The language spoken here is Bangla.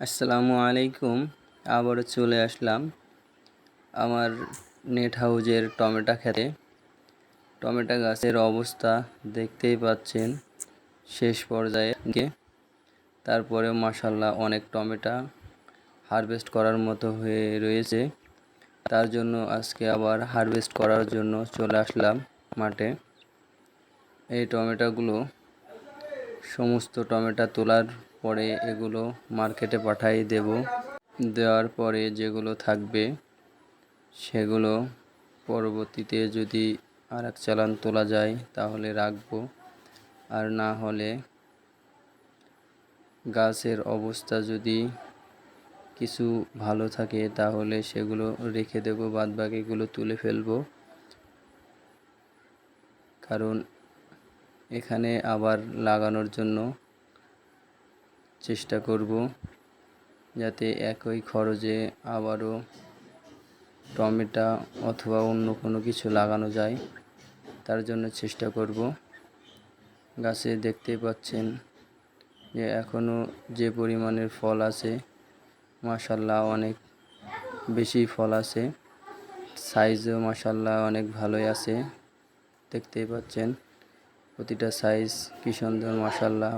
আসসালামু আলাইকুম। আবারও চলে আসলাম আমার নেট হাউজের টমেটো খেতে। টমেটো গাছের অবস্থা দেখতেই পাচ্ছেন, শেষ পর্যায়ে তারপরেও মাশাআল্লাহ অনেক টমেটো হারভেস্ট করার মতো হয়ে রয়েছে। তার জন্য আজকে আবার হারভেস্ট করার জন্য চলে আসলাম মাঠে। এই টমেটোগুলো সমস্ত টমেটো তোলার পরে এগুলো মার্কেটে পাঠিয়ে দেব। দেওয়ার পরে যেগুলো থাকবে সেগুলো পরবর্তীতে যদি আরেক চালান তোলা যায় তাহলে রাখবো, আর না হলে গাছের অবস্থা যদি কিছু ভালো থাকে তাহলে সেগুলো রেখে দেব, বাদবাকিগুলো তুলে ফেলবো। কারণ এখানে আবার লাগানোর জন্য চেষ্টা করব যাতে একই খরচে আবারও টমেটো অথবা অন্য কোনো কিছু লাগানো যায়, তার জন্য চেষ্টা করব। গাছে দেখতেই পাচ্ছেন যে এখনও যে পরিমাণের ফল আছে, মাশাআল্লাহ অনেক বেশি ফল আছে। সাইজও মাশাআল্লাহ অনেক ভালোই আছে, দেখতেই পাচ্ছেন প্রতিটা সাইজ কি সুন্দর মাশাআল্লাহ।